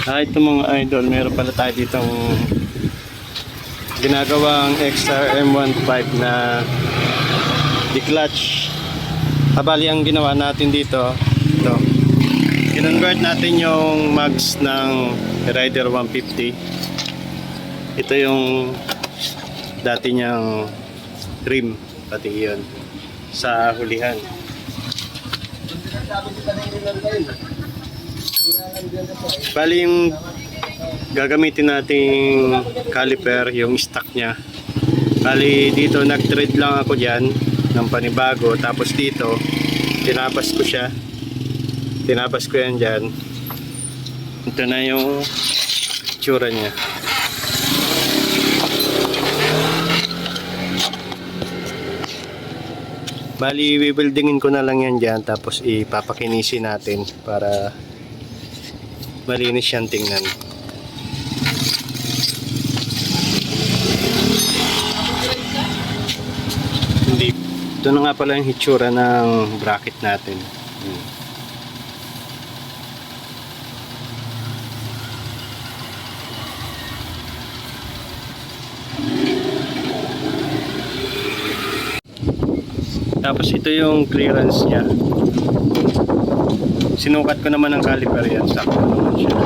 Ito mga idol, meron pala tayo ditong ginagawang XR-M15 na declutch. Bali ang ginawa natin dito, ito, kinonvert natin yung mags ng Rider 150. Ito yung dati niyang rim, pati yun sa hulihan. Bali yung gagamitin nating caliper, yung stock nya. Bali dito nag-thread lang ako dyan ng panibago, tapos dito tinabas ko siya, tinabas ko yan dyan. Ito na yung tsura nya. Bali i-weldingin ko na lang yan dyan, tapos ipapakinisin natin para malinis siyang tingnan. Hindi. Ito na nga pala yung hitsura ng bracket natin. Tapos ito yung clearance niya. Sinukat ko naman ng caliper yan, sakto naman siya.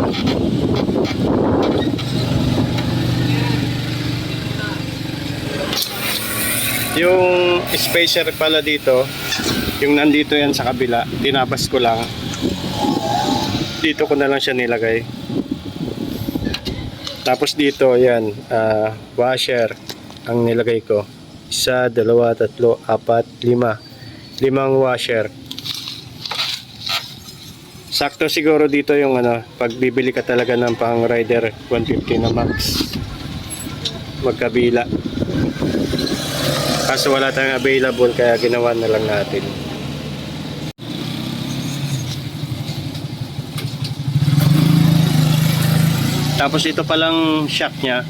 Yung spacer pala dito, yung nandito yan sa kabila, tinabas ko lang. Dito ko na lang siya nilagay. Tapos dito, yan, washer ang nilagay ko. 1, 2, 3, 4, 5. 5 washer. Sakto siguro dito yung pag bibili ka talaga ng pang Rider 150 na max, magkabila. Kaso wala tayong available kaya ginawa na lang natin. Tapos ito palang shock nya,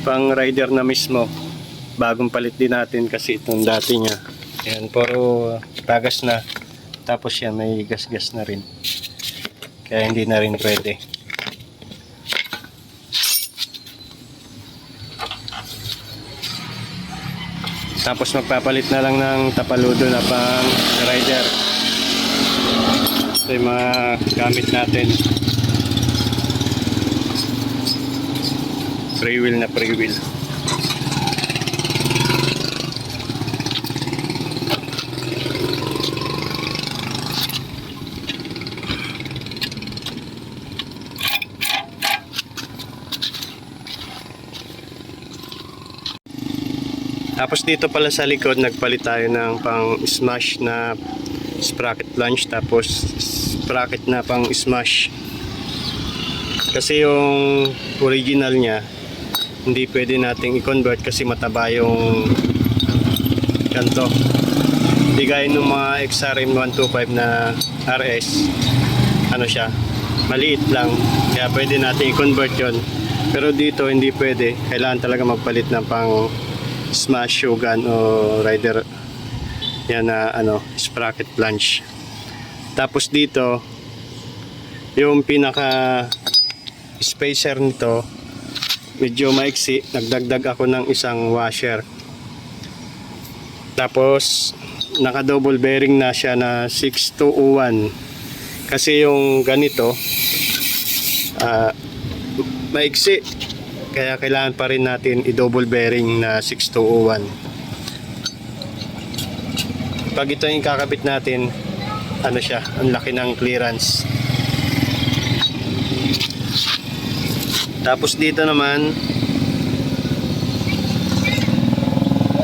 pang Rider na mismo. Bagong palit din natin kasi itong dati nya. Ayan, puro tagas na. Tapos yan, may gas-gas na rin. Kaya hindi na rin pwede. Tapos magpapalit na lang ng tapaludo na pang Rider. Ito yung mga gamit natin. Pre-wheel na pre-wheel. Tapos dito pala sa likod nagpalit tayo ng pang smash na sprocket flange, tapos sprocket na pang smash. Kasi yung original nya hindi pwede nating i-convert kasi mataba yung kanto. Hindi gaya ng mga XRM125 na RS, siya, maliit lang, kaya pwede natin i-convert yon. Pero dito hindi pwede, kailangan talaga magpalit ng pang smash Shogun o Rider yan na sprocket flange. Tapos dito yung pinaka spacer nito medyo maiksi, nagdagdag ako ng isang washer. Tapos naka double bearing na siya na 6201 kasi yung ganito maiksi, kaya kailangan pa rin natin i-double bearing na 6201. Pag ito yung kakabit natin, siya, ang laki ng clearance. Tapos dito naman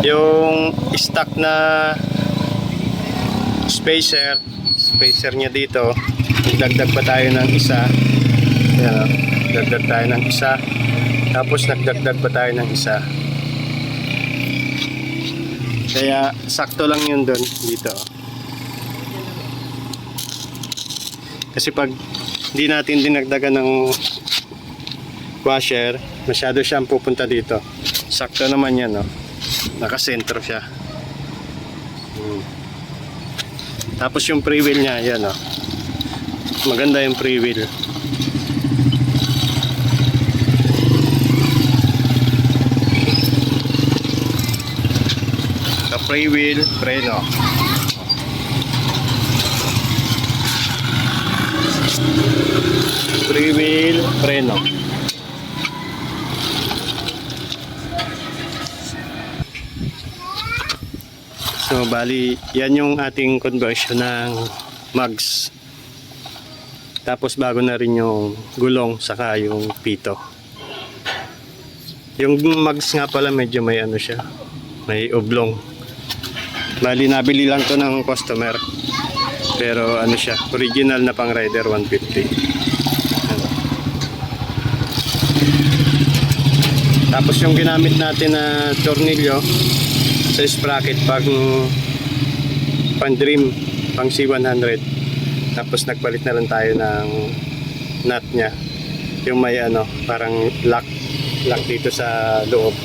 yung stock na spacer nya dito, nagdagdag pa tayo ng isa. Ayan, nagdagdag tayo ng isa. Tapos nagdagdag pa tayo ng isa. Kaya sakto lang yun doon dito. Kasi pag hindi natin dinagdagan ng washer, masyado siyang pupunta dito. Sakto naman yan, nakasentro siya. Tapos yung pre-wheel nya, yan, maganda yung pre-wheel. free wheel, preno. Free wheel, preno. So bali, yan yung ating conversion ng mugs. Tapos bago na rin yung gulong saka yung pito. Yung mugs nga pala medyo may ano siya, may oblong. Bali nabili lang to ng customer. Pero ano siya, original na pang Rider 150. Ano. Tapos yung ginamit natin na tornilyo sa sprocket pang Dream, pang C100. Tapos nagpalit na lang tayo ng nut nya. Yung may ano, parang lock dito sa loob.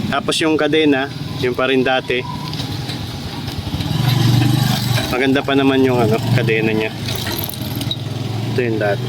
Tapos yung kadena, yung pa rin dati. Maganda pa naman yung ano, kadena nya. Ito yung dati.